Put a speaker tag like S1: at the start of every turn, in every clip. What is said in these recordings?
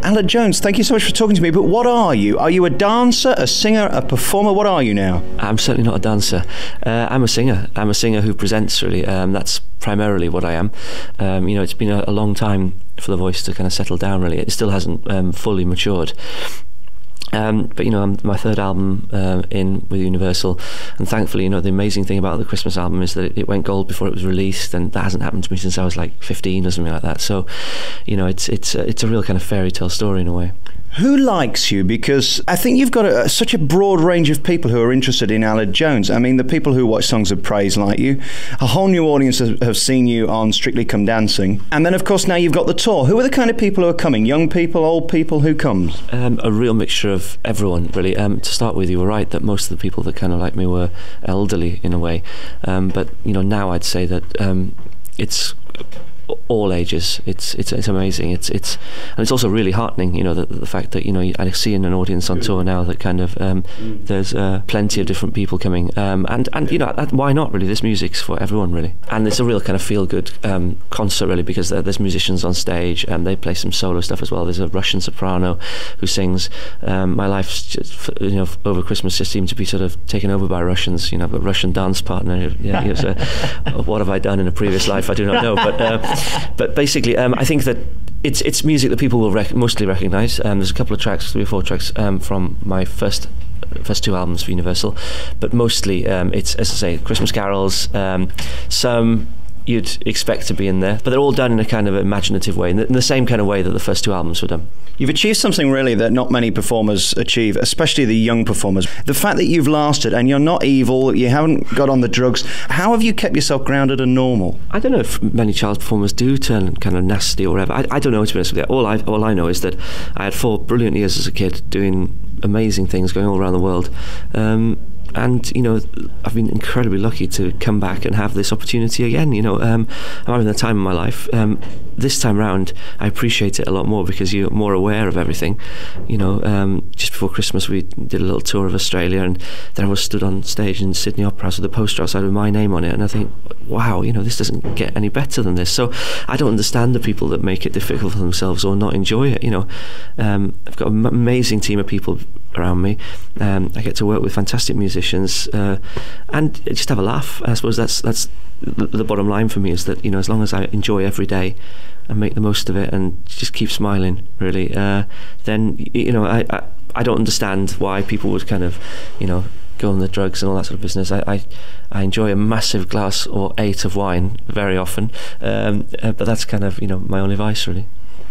S1: Alex Jones, thank you so much for talking to me, but what are you? Are you a dancer, a singer, a performer? What are you now?
S2: I'm certainly not a dancer. I'm a singer. I'm a singer who presents, really. That's primarily what I am. You know, it's been a long time for the voice to kind of settle down, really. It still hasn't fully matured. But you know, I'm my third album in with Universal, and thankfully, you know, the amazing thing about the Christmas album is that it went gold before it was released, and that hasn't happened to me since I was like 15 or something like that. So, you know, it's a real kind of fairy tale story in a way.
S1: Who likes you? Because I think you've got such a broad range of people who are interested in Alex Jones. I mean, the people who watch Songs of Praise like you. A whole new audience have seen you on Strictly Come Dancing. And then, of course, now you've got the tour. Who are the kind of people who are coming? Young people, old people? Who comes?
S2: A real mixture of everyone, really. To start with, you were right that most of the people that kind of like me were elderly in a way. But, you know, now I'd say that it's all ages. It's amazing. It's also really heartening, you know, the fact that, you know, I see in an audience on tour now that kind of there's plenty of different people coming, and you know, why not, really? This music's for everyone, really, and it's a real kind of feel-good concert, really, because there's musicians on stage and they play some solo stuff as well. There's a Russian soprano who sings. My life's just, you know, over Christmas just seemed to be sort of taken over by Russians. You know, I've got a Russian dance partner. Yeah, so what have I done in a previous life? I do not know, but basically, I think that it's music that people will mostly recognise. There's a couple of tracks, 3 or 4 tracks from my first 2 albums for Universal, but mostly it's, as I say, Christmas carols. Some you'd expect to be in there, but they're all done in a kind of imaginative way, in the same kind of way that the first 2 albums were done.
S1: You've achieved something really that not many performers achieve, especially the young performers. The fact that you've lasted and you're not evil, you haven't got on the drugs, how have you kept yourself grounded and normal?
S2: I don't know if many child performers do turn kind of nasty or whatever. I don't know, to be honest with you. All I know is that I had 4 brilliant years as a kid doing amazing things, going all around the world. And, you know, I've been incredibly lucky to come back and have this opportunity again. You know, I'm having the time of my life. This time round, I appreciate it a lot more because you're more aware of everything. You know, just before Christmas, we did a little tour of Australia, and there I was stood on stage in Sydney Opera House with a poster outside with my name on it, and I think, wow, you know, this doesn't get any better than this. So I don't understand the people that make it difficult for themselves or not enjoy it. You know, I've got an amazing team of people around me. I get to work with fantastic musicians and just have a laugh. I suppose that's the bottom line for me, is that, you know, as long as I enjoy every day and make the most of it and just keep smiling, really, then, you know, I don't understand why people would kind of, you know, go on the drugs and all that sort of business. I enjoy a massive glass or 8 of wine very often, but that's kind of, you know, my only vice, really.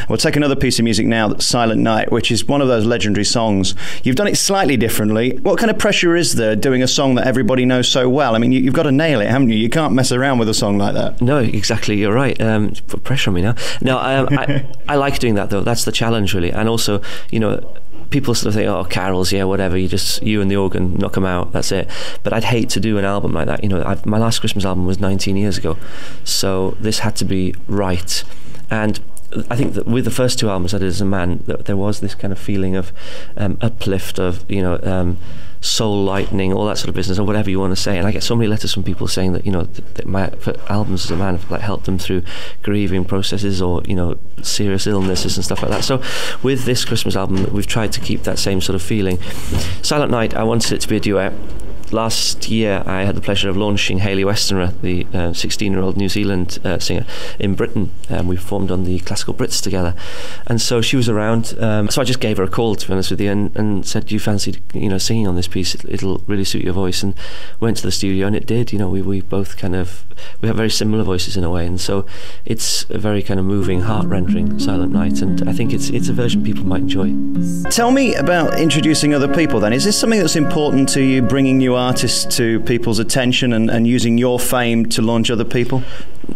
S1: We'll take another piece of music now, Silent Night, which is one of those legendary songs. You've done it slightly differently. What kind of pressure is there doing a song that everybody knows so well? I mean, you've got to nail it, haven't you? You can't mess around with a song like that.
S2: No, exactly, you're right. Put pressure on me now. No, I like doing that, though. That's the challenge, really. And also, you know, people sort of think, oh, carols, yeah, whatever, you and the organ, knock them out, that's it. But I'd hate to do an album like that. You know, my last Christmas album was 19 years ago, so this had to be right. And I think that with the first 2 albums I did as a man, there was this kind of feeling of uplift, of, you know, soul lightening, all that sort of business, or whatever you want to say. And I get so many letters from people saying that, you know, that my albums as a man have like helped them through grieving processes or, you know, serious illnesses and stuff like that. So with this Christmas album, we've tried to keep that same sort of feeling. Silent Night, I wanted it to be a duet. Last year I had the pleasure of launching Hayley Westenra, the 16-year-old New Zealand singer, in Britain. We performed on the Classical Brits together, and so she was around, so I just gave her a call, to be honest with you, and said, do you fancy, you know, singing on this piece? It'll really suit your voice. And went to the studio, and it did. You know, we both kind of, we have very similar voices in a way, and so it's a very kind of moving, heart-rendering Silent Night, and I think it's a version people might enjoy.
S1: Tell me about introducing other people then. Is this something that's important to you, bringing new artists to people's attention and using your fame to launch other people?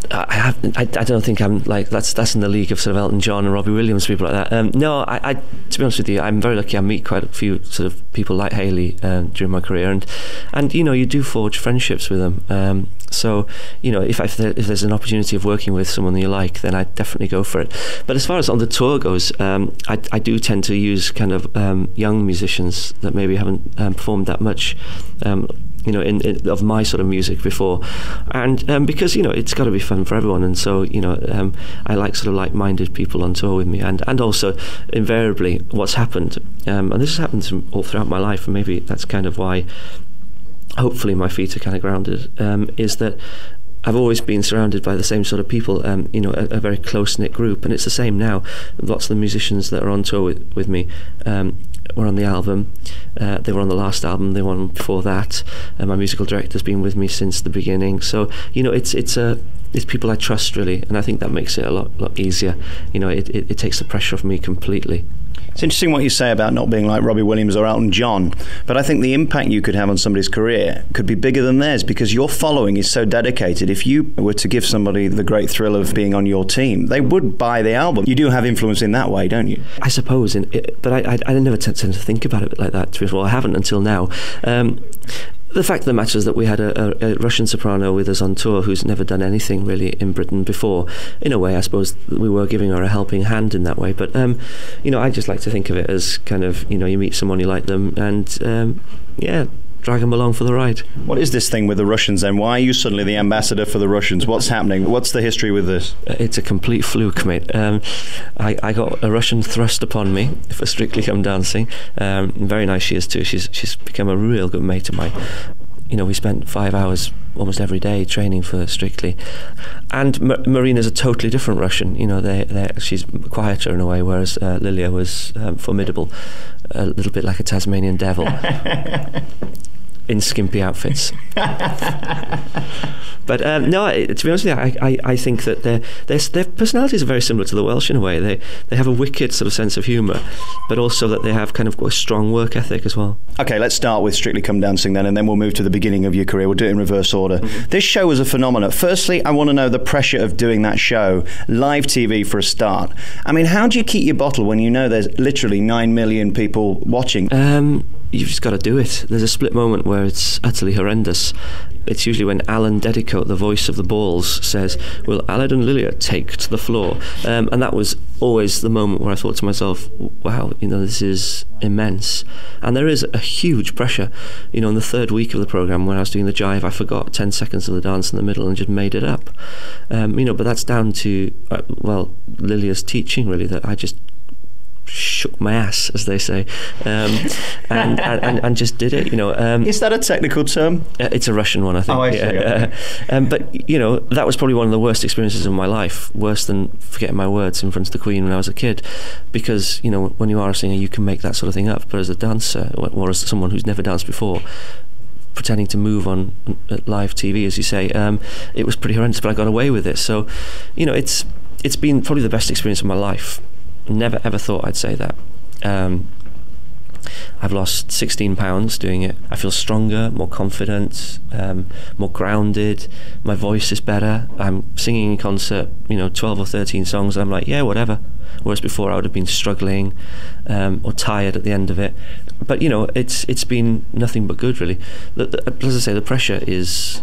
S2: I don't think I'm like, that's in the league of sort of Elton John and Robbie Williams, people like that. No, to be honest with you, I'm very lucky. I meet quite a few sort of people like Hayley during my career, and you know, you do forge friendships with them. So, you know, if there's an opportunity of working with someone that you like, then I definitely go for it. But as far as on the tour goes, I do tend to use kind of young musicians that maybe haven't performed that much. of my sort of music before, and because it's got to be fun for everyone, and so I like sort of like-minded people on tour with me, and also invariably what's happened, and this has happened all throughout my life, and maybe that's kind of why hopefully my feet are kind of grounded, is that I've always been surrounded by the same sort of people, a very close-knit group, and it's the same now. Lots of the musicians that are on tour with me were on the album, they were on the last album, they were on before that, my musical director's been with me since the beginning, so it's people I trust really, and I think that makes it a lot easier. It takes the pressure off me completely.
S1: It's interesting what you say about not being like Robbie Williams or Elton John, but I think the impact you could have on somebody's career could be bigger than theirs, because your following is so dedicated. If you were to give somebody the great thrill of being on your team, they would buy the album. You do have influence in that way, don't you?
S2: I suppose, but I never tend to think about it like that. Well, I haven't until now. The fact of the matter is that we had a Russian soprano with us on tour who's never done anything really in Britain before. In a way, I suppose we were giving her a helping hand in that way. But, I just like to think of it as kind of, you meet someone, you like them, and, drag them along for the ride.
S1: What is this thing with the Russians then? Why are you suddenly the ambassador for the Russians? What's happening? What's the history with this?
S2: It's a complete fluke, mate. I got a Russian thrust upon me for Strictly Come Dancing. Very nice she is too. She's become a real good mate of mine. We spent 5 hours almost every day training for Strictly. And Marina's a totally different Russian. She's quieter in a way, whereas Lilia was formidable, a little bit like a Tasmanian devil. In skimpy outfits. But no, to be honest with you, I think that their personalities are very similar to the Welsh in a way. They have a wicked sort of sense of humour, but also that they have kind of a strong work ethic as well. Okay, let's start with Strictly Come Dancing then, and then we'll move to the beginning of your career. We'll do it in reverse order. Mm-hmm. This show was a phenomenon. Firstly, I want to know the pressure of doing that show, live TV for a start. I mean, how do you keep your bottle when you know there's literally 9 million people watching? You've just got to do it. There's a split moment where it's utterly horrendous. It's usually when Alan Dedicoat, the voice of the Balls, says, "Will Aled and Lilia take to the floor?" And that was always the moment where I thought to myself, wow, this is immense. And there is a huge pressure. In the third week of the programme, when I was doing the jive, I forgot 10 seconds of the dance in the middle and just made it up. But that's down to, Lilia's teaching, really, that I just shook my ass, as they say, and just did it.
S1: Is that a technical term?
S2: It's a Russian one, I think.
S1: Oh, I see. Okay.
S2: But that was probably one of the worst experiences of my life, worse than forgetting my words in front of the Queen when I was a kid, because when you are a singer, you can make that sort of thing up, but as a dancer, or as someone who's never danced before, pretending to move on live TV, as you say, it was pretty horrendous, but I got away with it. So it's been probably the best experience of my life. Never ever thought I'd say that. I've lost 16 pounds doing it. I feel stronger, more confident, more grounded. My voice is better. I'm singing in concert, 12 or 13 songs, and I'm like, yeah, whatever. Whereas before I would have been struggling or tired at the end of it. But it's been nothing but good, really. As I say, the pressure is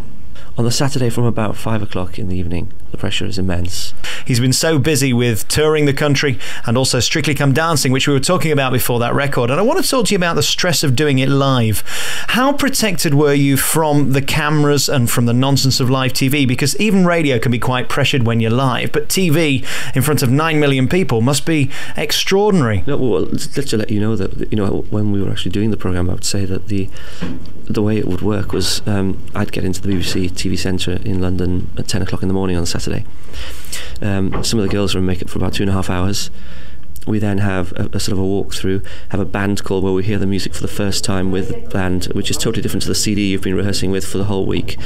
S2: on the Saturday from about 5 o'clock in the evening. The pressure is immense.
S1: He's been so busy with touring the country and also Strictly Come Dancing, which we were talking about before that record. And I want to talk to you about the stress of doing it live. How protected were you from the cameras and from the nonsense of live TV? Because even radio can be quite pressured when you're live, but TV in front of 9 million people must be extraordinary.
S2: No, well, just to let you know that, when we were actually doing the programme, I would say that the way it would work was I'd get into the BBC TV Centre in London at 10 o'clock in the morning on Saturday. Some of the girls are in makeup for about 2.5 hours. We then have a sort of a walkthrough, have a band call where we hear the music for the first time with the band, which is totally different to the CD you've been rehearsing with for the whole week.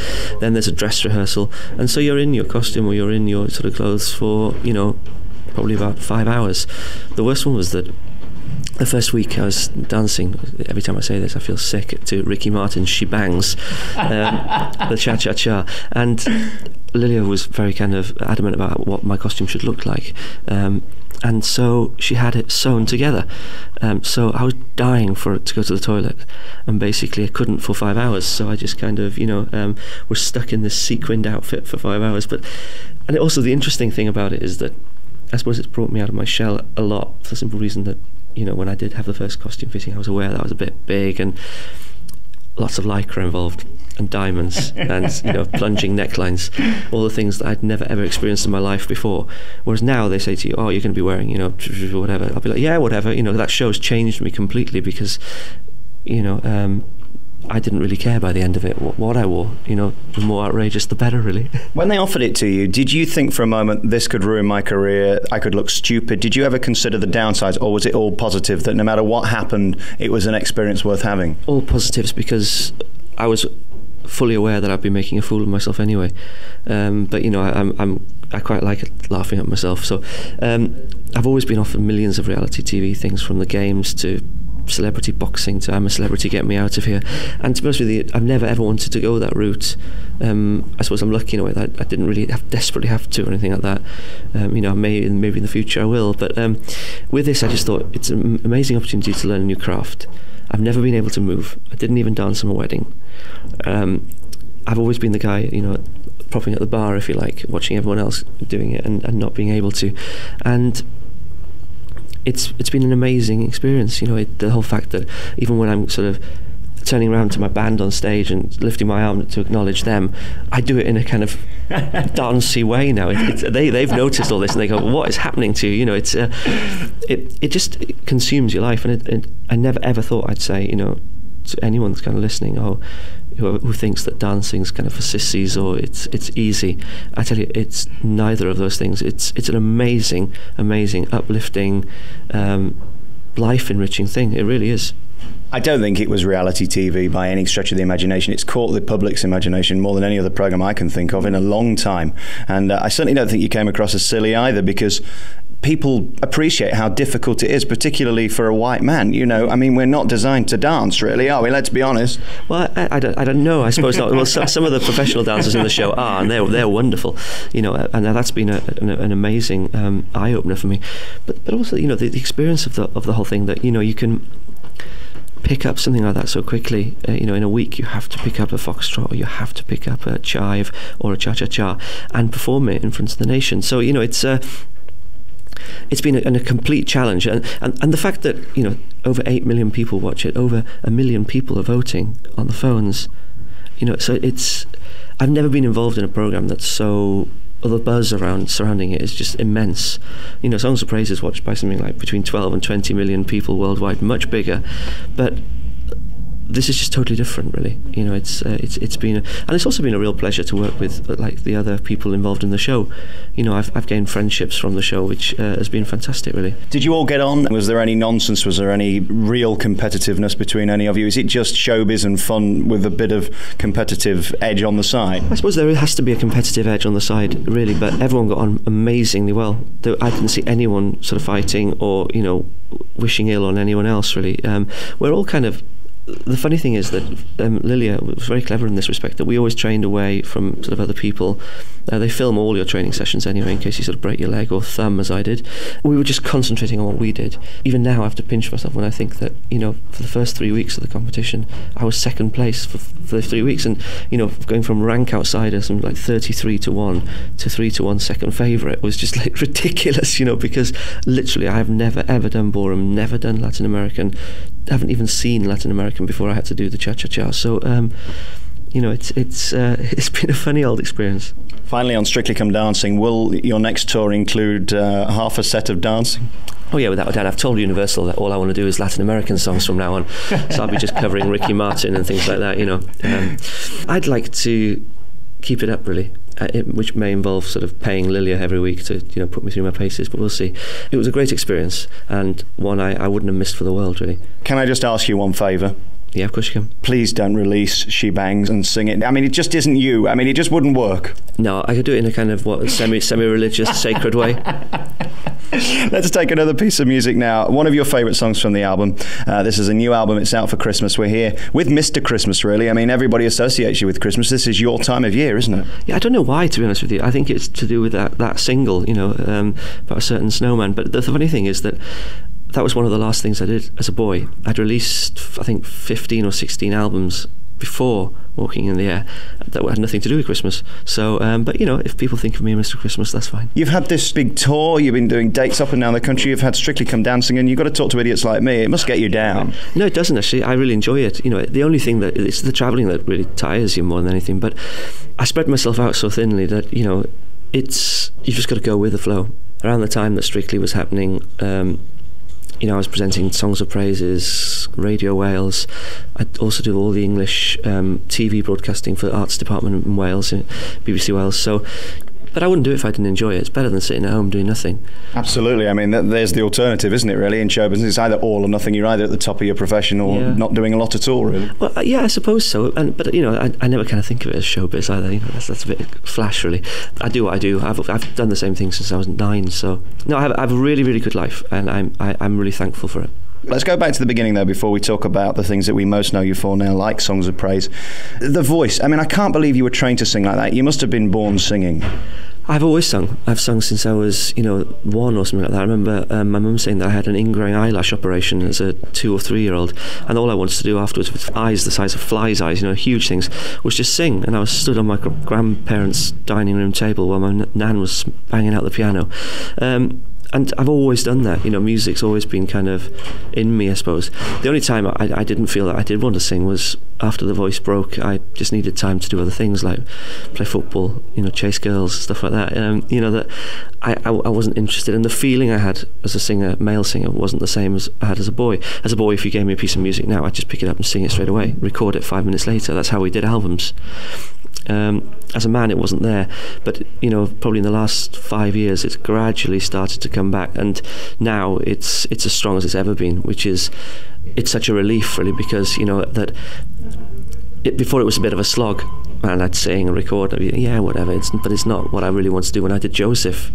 S2: Then there's a dress rehearsal, and so you're in your costume or you're in your sort of clothes for, probably about 5 hours. The worst one was that the first week I was dancing, every time I say this I feel sick, to Ricky Martin's She Bangs, the cha-cha-cha, and Lilia was very kind of adamant about what my costume should look like, and so she had it sewn together, so I was dying for it to go to the toilet, and basically I couldn't for 5 hours, so I just kind of was stuck in this sequined outfit for 5 hours. And also the interesting thing about it is that I suppose it's brought me out of my shell a lot, for the simple reason that when I did have the first costume fitting, I was aware that I was a bit big, and lots of lycra involved, and diamonds, and plunging necklines, all the things that I'd never ever experienced in my life before. Whereas now they say to you, oh, you're going to be wearing whatever. I'll be like, yeah, whatever. That show's changed me completely, because I didn't really care by the end of it what I wore. The more outrageous the better, really.
S1: When they offered it to you, did you think for a moment, this could ruin my career, I could look stupid? Did you ever consider the downsides, or was it all positive, that no matter what happened, it was an experience worth having?
S2: All positives, because I was fully aware that I'd be making a fool of myself anyway. But I quite like laughing at myself. So I've always been offered millions of reality TV things, from the games to celebrity boxing to I'm a Celebrity, get me out of here. And to be honest with you, I've never ever wanted to go that route. I suppose I'm lucky in a way that I didn't really desperately have to or anything like that. Maybe in the future I will. But with this, I just thought it's an amazing opportunity to learn a new craft. I've never been able to move. I didn't even dance at a wedding. I've always been the guy, propping at the bar, if you like, watching everyone else doing it and not being able to. And it's been an amazing experience. The whole fact that even when I'm sort of turning around to my band on stage and lifting my arm to acknowledge them, I do it in a kind of dancey way now. They've noticed all this, and they go, "What is happening to you?" It just consumes your life, and I never ever thought I'd say, to anyone that's kind of listening, who thinks that dancing's kind of for sissies or it's easy. I tell you, it's neither of those things. It's an amazing, uplifting, life-enriching thing. It really is.
S1: I don't think it was reality TV by any stretch of the imagination. It's caught the public's imagination more than any other programme I can think of in a long time. And I certainly don't think you came across as silly either, because people appreciate how difficult it is, particularly for a white man. We're not designed to dance, really, are we? Let's be honest.
S2: Well, I don't know. I suppose not. Well, some of the professional dancers in the show are, and they're wonderful. And that's been an amazing eye opener for me. But also, the experience of the whole thing, that you can pick up something like that so quickly. In a week you have to pick up a foxtrot, or you have to pick up a chive or a cha-cha-cha and perform it in front of the nation. So it's been a complete challenge, and the fact that over 8 million people watch it, over 1 million people are voting on the phones. So I've never been involved in a program that's so, the buzz surrounding it is just immense. Songs of Praise is watched by something like between 12 and 20 million people worldwide, much bigger. But this is just totally different, really. It's been and it's also been a real pleasure to work with the other people involved in the show. I've gained friendships from the show, which has been fantastic, really.
S1: Did you all get on? Was there any nonsense? Was there any real competitiveness between any of you? Is it just showbiz and fun with a bit of competitive edge on the side?
S2: I suppose there has to be a competitive edge on the side, really, but everyone got on amazingly well. I didn't see anyone sort of fighting or wishing ill on anyone else, really. We're all kind of the funny thing is that Lilia was very clever in this respect, that we always trained away from sort of other people. They film all your training sessions anyway, in case you sort of break your leg or thumb, as I did. We were just concentrating on what we did. Even now I have to pinch myself when I think that, for the first 3 weeks of the competition, I was second place for the 3 weeks, and going from rank outsider, something like 33-1 to 3-1 second favourite was just like ridiculous, because literally I have never ever done ballroom, never done Latin American, haven't even seen Latin American before I had to do the cha-cha-cha. So it's been a funny old experience.
S1: Finally, on Strictly Come Dancing, will your next tour include half a set of dancing?
S2: Oh yeah, without a doubt. I've told Universal that all I want to do is Latin American songs from now on. So I'll be just covering Ricky Martin and things like that. I'd like to keep it up, really. Which may involve sort of paying Lilia every week to put me through my paces, but we'll see. It was a great experience, and one I wouldn't have missed for the world, really.
S1: Can I just ask you one favour?
S2: Yeah, of course you can. Please
S1: don't release She Bangs and sing it. I mean, it just isn't you. I mean, it just wouldn't work.
S2: No, I could do it in a kind of semi-religious, sacred way.
S1: Let's take another piece of music now. One of your favourite songs from the album. This is a new album. It's out for Christmas. We're here with Mr. Christmas, really. I mean, everybody associates you with Christmas. This is your time of year, isn't it?
S2: Yeah, I don't know why, to be honest with you. I think it's to do with that single, about a certain snowman. But the funny thing is that was one of the last things I did as a boy. I'd released, I think, 15 or 16 albums before Walking in the Air that had nothing to do with Christmas. So, but you know, if people think of me as Mr. Christmas, that's fine.
S1: You've had this big tour, you've been doing dates up and down the country, you've had Strictly Come Dancing, and you've got to talk to idiots like me. It must get you down.
S2: No, it doesn't actually. I really enjoy it. You know, the only thing that it's the travelling that really tires you more than anything. But I spread myself out so thinly that, you know, you've just got to go with the flow. Around the time that Strictly was happening, you know, I was presenting Songs of Praises, Radio Wales. I also do all the English TV broadcasting for the Arts Department in Wales, BBC Wales. So, but I wouldn't do it if I didn't enjoy it. It's better than sitting at home doing nothing.
S1: Absolutely. I mean, there's the alternative, isn't it, really, in show business? It's either all or nothing. You're either at the top of your profession or not doing a lot at all, really.
S2: Well, yeah, I suppose so. But, you know, I never kind of think of it as showbiz either. You know, that's a bit flash, really. I do what I do. I've done the same thing since I was 9. So, no, I have a really, really good life, and I'm really thankful for it.
S1: Let's go back to the beginning, though, before we talk about the things that we most know you for now, like Songs of Praise. The voice. I mean, I can't believe you were trained to sing like that. You must have been born singing.
S2: I've always sung. I've sung since I was, 1 or something like that. I remember my mum saying that I had an ingrowing eyelash operation as a 2 or 3 year old, and all I wanted to do afterwards, with eyes the size of flies' eyes, huge things, was just sing. And I was stood on my grandparents' dining room table while my nan was banging out the piano. And I've always done that. Music's always been kind of in me, I suppose. The only time I didn't feel that I did want to sing was after the voice broke. I just needed time to do other things, like play football, chase girls, stuff like that. That I wasn't interested. And the feeling I had as a singer, male singer, wasn't the same as I had as a boy. As a boy, if you gave me a piece of music now, I'd just pick it up and sing it straight away, record it 5 minutes later. That's how we did albums. As a man, it wasn't there, but probably in the last 5 years it's gradually started to come back, and now it's as strong as it's ever been, which is, it's such a relief, really, because before it was a bit of a slog, and I'd sing and record, whatever, but it's not what I really want to do. When I did Joseph,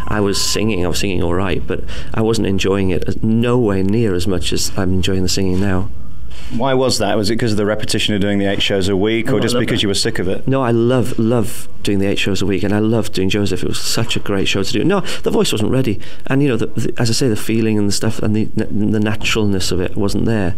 S2: I was singing all right, but I wasn't enjoying it nowhere near as much as I'm enjoying the singing now.
S1: Why was that? Was it because of the repetition of doing the 8 shows a week, or just because you were sick of it?
S2: No, I love doing the 8 shows a week, and I loved doing Joseph. It was such a great show to do. No, the voice wasn't ready, and as I say, the feeling and the stuff and the naturalness of it wasn't there.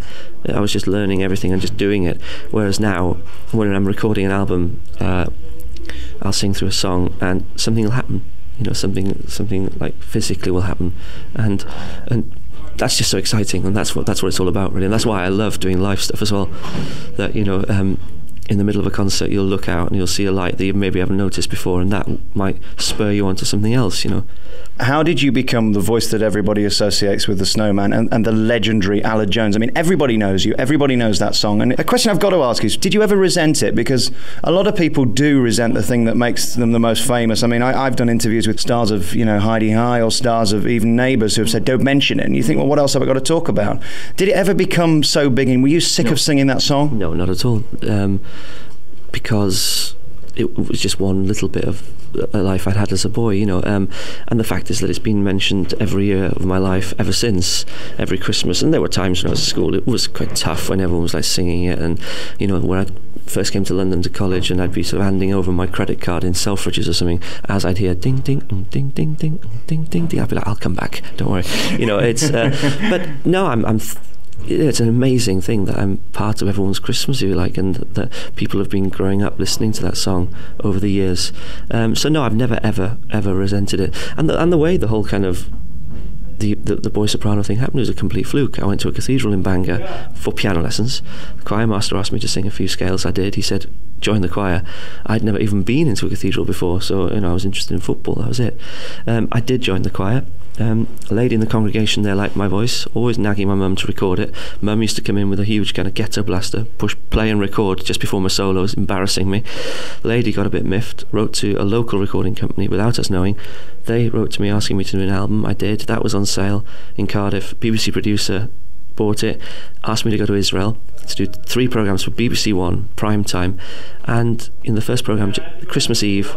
S2: I was just learning everything and just doing it. Whereas now, when I'm recording an album, I'll sing through a song and something will happen. Something like physically will happen, and that's just so exciting, and that's what it's all about, really. And that's why I love doing live stuff as well. That in the middle of a concert, you'll look out and you'll see a light that you maybe haven't noticed before, and that might spur you on to something else.
S1: How did you become the voice that everybody associates with the Snowman and the legendary Alex Jones? I mean, everybody knows you, everybody knows that song. And a question I've got to ask is, did you ever resent it? Because a lot of people do resent the thing that makes them the most famous. I mean, I've done interviews with stars of, Heidi High, or stars of even Neighbours, who have said, don't mention it. And you think, well, what else have I got to talk about? Did it ever become so big, and were you sick of singing that song?
S2: No, not at all. Because it was just one little bit of a life I'd had as a boy, and the fact is that it's been mentioned every year of my life ever since, every Christmas. And there were times when I was at school it was quite tough when everyone was like singing it, and when I first came to London to college, and I'd be sort of handing over my credit card in Selfridges or something, as I'd hear ding ding ding ding ding ding ding ding, I'd be like, I'll come back, don't worry. It's but no, it's an amazing thing that I'm part of everyone's Christmas, if you like, and that people have been growing up listening to that song over the years. So no, I've never ever resented it. And the way the whole kind of the boy soprano thing happened was a complete fluke. I went to a cathedral in Bangor for piano lessons. The choir master asked me to sing a few scales. I did. He said, join the choir. I'd never even been into a cathedral before, so I was interested in football. That was it. I did join the choir. A lady in the congregation there liked my voice, always nagging my mum to record it. Mum used to come in with a huge kind of ghetto blaster, push play and record just before my solos, embarrassing me. The lady got a bit miffed, wrote to a local recording company without us knowing. They wrote to me asking me to do an album. I did. That was on sale in Cardiff. BBC producer bought it, asked me to go to Israel to do 3 programmes for BBC One prime time, and in the first programme, Christmas Eve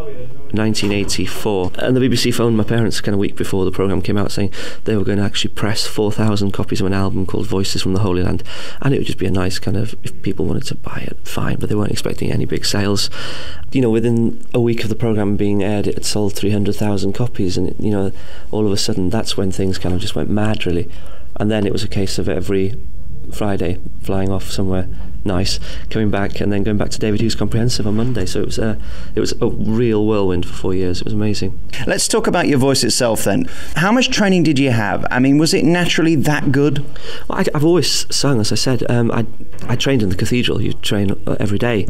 S2: 1984, and the BBC phoned my parents kind of a week before the programme came out, saying they were going to actually press 4,000 copies of an album called Voices from the Holy Land, and it would just be a nice kind of, if people wanted to buy it, fine, but they weren't expecting any big sales. Within a week of the programme being aired, it had sold 300,000 copies, and all of a sudden that's when things kind of just went mad, really. And then it was a case of every Friday flying off somewhere, nice, coming back and then going back to David Hughes Comprehensive on Monday. So it was a real whirlwind for 4 years. It was amazing.
S1: Let's talk about your voice itself then. How much training did you have? I mean, was it naturally that good?
S2: Well, I've always sung, as I said. I trained in the cathedral. You train every day.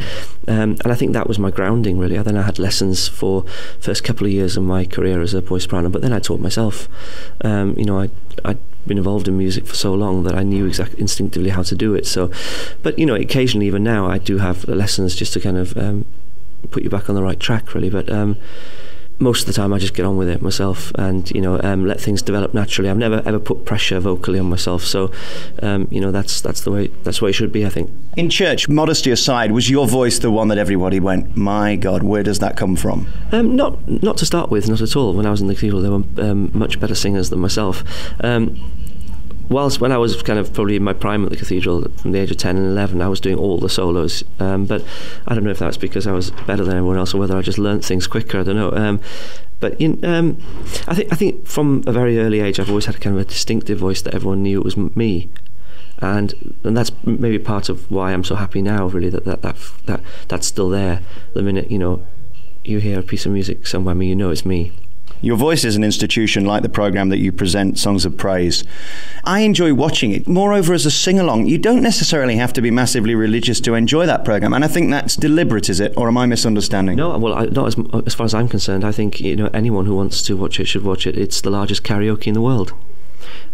S2: And I think that was my grounding, really. Then I had lessons for first couple of years of my career as a voice soprano, but then I taught myself. I'd been involved in music for so long that I knew instinctively how to do it. So, but occasionally, even now, I do have lessons just to kind of put you back on the right track, really. But most of the time I just get on with it myself and let things develop naturally. I've never ever put pressure vocally on myself, so that's the way it should be, I think.
S1: In church, modesty aside, was your voice the one that everybody went, my God, where does that come from?
S2: Not to start with, not at all. When I was in the cathedral, there were much better singers than myself. Whilst when I was kind of probably in my prime at the cathedral, from the age of 10 and 11, I was doing all the solos. But I don't know if that's because I was better than everyone else or whether I just learnt things quicker. I don't know. But I think from a very early age, I've always had kind of a distinctive voice that everyone knew it was me. And that's maybe part of why I'm so happy now, really, that's still there. The minute you hear a piece of music somewhere, you know it's me.
S1: Your voice is an institution like the programme that you present, Songs of Praise. I enjoy watching it. Moreover, as a sing-along, you don't necessarily have to be massively religious to enjoy that programme, and I think that's deliberate, is it? Or am I misunderstanding?
S2: No, well, not as far as I'm concerned. I think anyone who wants to watch it should watch it. It's the largest karaoke in the world.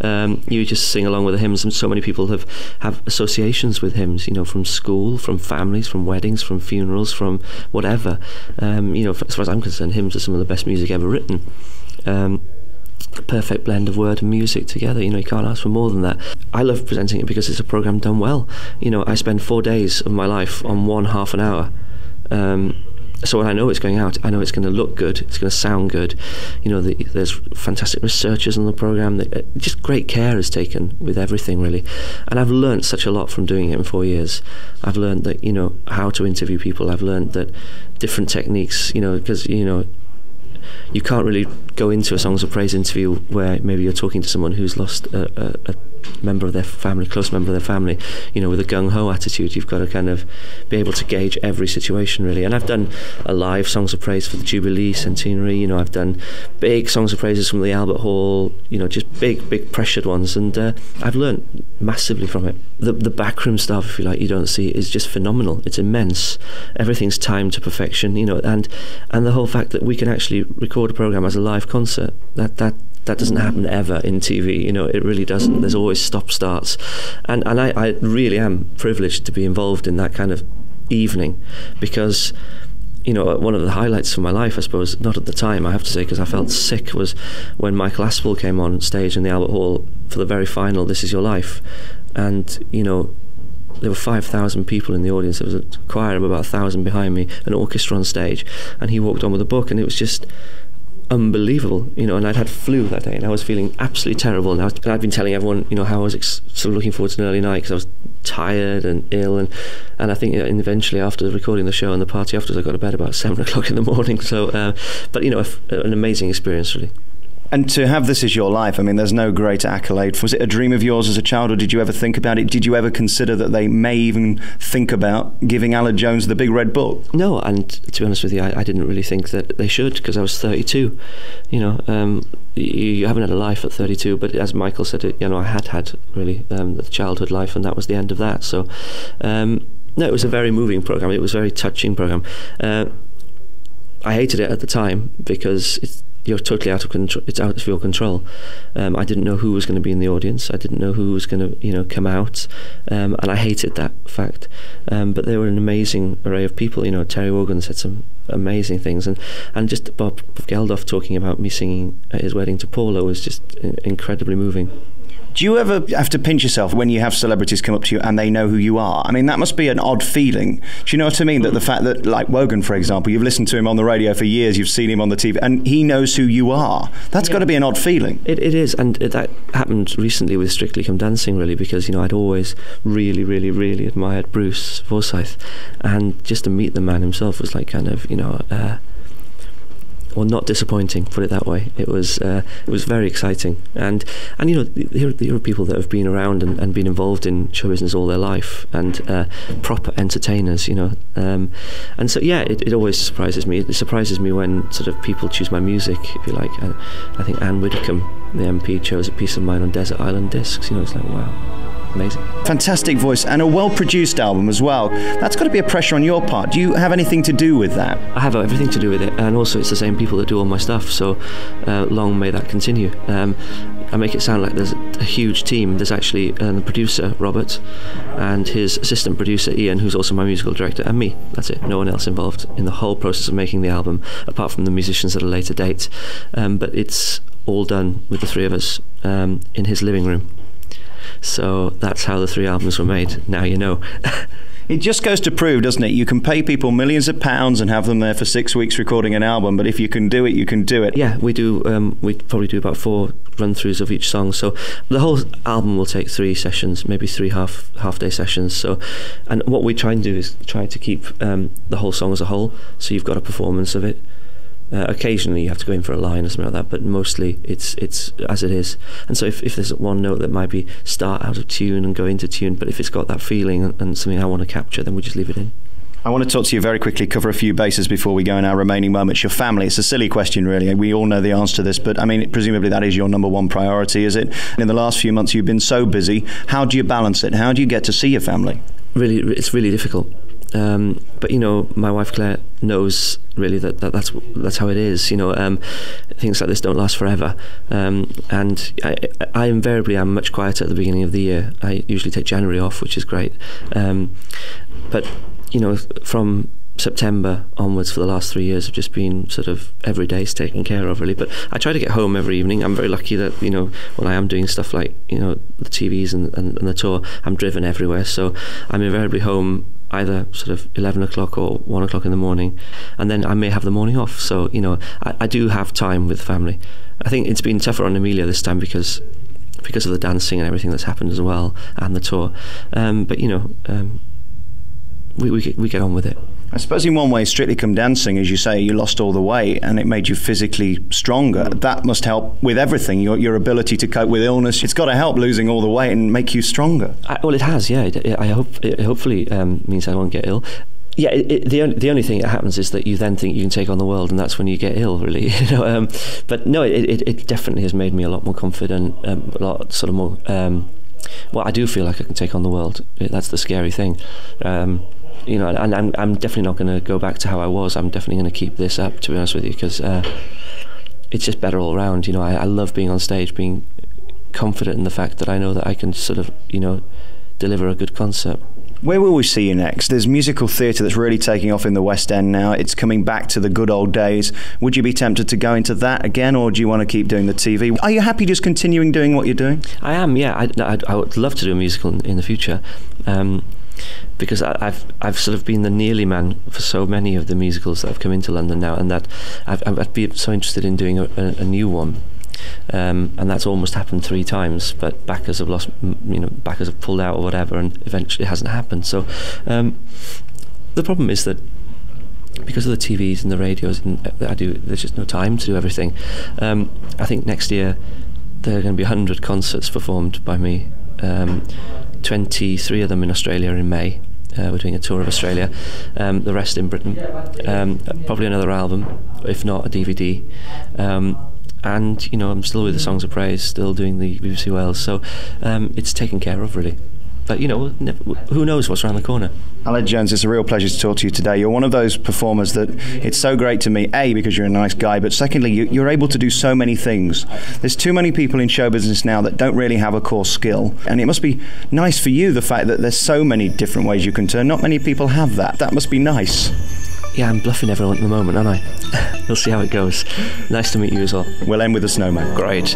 S2: You just sing along with the hymns, and so many people have associations with hymns, from school, from families, from weddings, from funerals, from whatever. As far as I'm concerned, hymns are some of the best music ever written. The perfect blend of word and music together. You can't ask for more than that. I love presenting it because it's a programme done well. I spend 4 days of my life on one half an hour. So when I know it's going out, I know it's going to look good, it's going to sound good. There's fantastic researchers on the programme. Just great care is taken with everything, really. And I've learnt such a lot from doing it in 4 years. I've learnt that, how to interview people. I've learnt that different techniques, because, you can't really go into a Songs of Praise interview where maybe you're talking to someone who's lost a member of their family, close member of their family, with a gung-ho attitude. You've got to kind of be able to gauge every situation, really. And I've done a live Songs of Praise for the Jubilee Centenary. I've done big Songs of Praises from the Albert Hall, just big pressured ones, and I've learnt massively from it. The backroom stuff, if you like, you don't see, is just phenomenal. It's immense. Everything's timed to perfection, and the whole fact that we can actually record a programme as a live concert, that doesn't happen ever in TV. It really doesn't. There's always stop-starts, and I really am privileged to be involved in that kind of evening, because one of the highlights of my life, I suppose, not at the time, I have to say, because I felt sick, was when Michael Aspel came on stage in the Albert Hall for the very final This Is Your Life, and there were 5,000 people in the audience. There was a choir of about 1,000 behind me, an orchestra on stage, and he walked on with a book, and it was just unbelievable, and I'd had flu that day and I was feeling absolutely terrible, and I'd been telling everyone how I was sort of looking forward to an early night because I was tired and ill, and I think eventually, after recording the show and the party afterwards, I got to bed about 7 o'clock in the morning. So but an amazing experience, really.
S1: And to have This Is Your Life, I mean, there's no greater accolade. Was it a dream of yours as a child, or did you ever think about it? Did you ever consider that they may even think about giving Alan Jones the big red book? No,
S2: and to be honest with you, I didn't really think that they should, because I was 32. You haven't had a life at 32, but as Michael said, I had really the childhood life, and that was the end of that. So, no, it was a very moving programme. It was a very touching programme. I hated it at the time because you're totally out of control. It's out of your control. I didn't know who was going to be in the audience. I didn't know who was going to, come out, and I hated that fact. But there were an amazing array of people. Terry Wogan said some amazing things, and just Bob Geldof talking about me singing at his wedding to Paula was just incredibly moving.
S1: Do you ever have to pinch yourself when you have celebrities come up to you and they know who you are? I mean, that must be an odd feeling. Do you know what I mean? That the fact that, like Wogan, for example, you've listened to him on the radio for years, you've seen him on the TV, and he knows who you are. That's got to be an odd feeling.
S2: It is, and that happened recently with Strictly Come Dancing, really, because, I'd always really, really, really admired Bruce Forsyth, and just to meet the man himself was like kind of, or not disappointing, put it that way. It was very exciting, and you know, there are people that have been around and been involved in show business all their life, and proper entertainers, you know, and so yeah, it always surprises me. It surprises me when sort of people choose my music, if you like. I think Anne Widdecombe, the MP, chose A Piece of Mine on Desert Island Discs. You know, it's like, wow. Amazing.
S1: Fantastic voice, and a well-produced album as well. That's got to be a pressure on your part. Do you have anything to do with that?
S2: I have everything to do with it, and also it's the same people that do all my stuff, so long may that continue. I make it sound like there's a huge team. There's actually the producer, Robert, and his assistant producer, Ian, who's also my musical director, and me. That's it. No one else involved in the whole process of making the album, apart from the musicians at a later date. But it's all done with the three of us in his living room. So that's how the 3 albums were made. Now you know.
S1: It just goes to prove, doesn't it? You can pay people millions of pounds and have them there for 6 weeks recording an album, but if you can do it, you can do it.
S2: Yeah, we do. We probably do about 4 run-throughs of each song. So the whole album will take 3 sessions, maybe 3 half-day sessions. So, and what we try and do is try to keep the whole song as a whole. So you've got a performance of it. Occasionally you have to go in for a line or something like that, but mostly it's as it is. And so if there's one note that might be start out of tune and go into tune, but if it's got that feeling and something I want to capture, then we just leave it in.
S1: I want to talk to you very quickly, cover a few bases before we go in our remaining moments. Your family, it's a silly question really, we all know the answer to this, but I mean, presumably that is your number one priority, is it? In the last few months you've been so busy, how do you balance it? How do you get to see your family?
S2: Really, it's really difficult. But you know, my wife Claire knows really that's how it is. You know, things like this don't last forever, and I invariably am much quieter at the beginning of the year. I usually take January off, which is great. But you know, from September onwards for the last 3 years have just been sort of every day's taken care of really. But I try to get home every evening. I'm very lucky that, you know, when I am doing stuff like, you know, the TVs and the tour, I'm driven everywhere, so I'm invariably home either sort of 11 o'clock or 1 o'clock in the morning, and then I may have the morning off. So, you know, I do have time with family. I think it's been tougher on Amelia this time because of the dancing and everything that's happened as well, and the tour. But you know, we get on with it.
S1: I suppose in one way, Strictly Come Dancing, as you say, you lost all the weight and it made you physically stronger. That must help with everything, your ability to cope with illness. It's got to help losing all the weight and make you stronger.
S2: Well, it has, yeah. I hope it hopefully means I won't get ill. Yeah, the only thing that happens is that you then think you can take on the world, and that's when you get ill, really. You know, but no, it definitely has made me a lot more confident, a lot sort of more. Well, I do feel like I can take on the world. That's the scary thing. You know, and I'm definitely not going to go back to how I was. I'm definitely going to keep this up, to be honest with you, because it's just better all around. You know, I love being on stage, being confident in the fact that I know that I can sort of, you know, deliver a good concert.
S1: Where will we see you next? There's musical theatre that's really taking off in the West End now. It's coming back to the good old days. Would you be tempted to go into that again, or do you want to keep doing the TV? Are you happy just continuing doing what you're doing?
S2: I am, yeah. I would love to do a musical in the future. Because I've sort of been the nearly man for so many of the musicals that have come into London now, and that I'd be so interested in doing a new one, and that's almost happened 3 times, but backers have lost, you know, backers have pulled out or whatever, and eventually it hasn't happened. So the problem is that because of the TVs and the radios there's just no time to do everything. I think next year there are going to be 100 concerts performed by me. 23 of them in Australia in May. We're doing a tour of Australia, the rest in Britain. Probably another album, if not a DVD. And you know, I'm still with the Songs of Praise, still doing the BBC Wales, so it's taken care of really. But you know, who knows what's around the corner.
S1: Alex Jones, it's a real pleasure to talk to you today. You're one of those performers that it's so great to meet, A, because you're a nice guy, but secondly, you're able to do so many things. There's too many people in show business now that don't really have a core skill, and it must be nice for you, the fact that there's so many different ways you can turn. Not many people have that. That must be nice.
S2: Yeah, I'm bluffing everyone at the moment, aren't I? We'll see how it goes. Nice to meet you as well.
S1: We'll end with the Snowman.
S2: Great.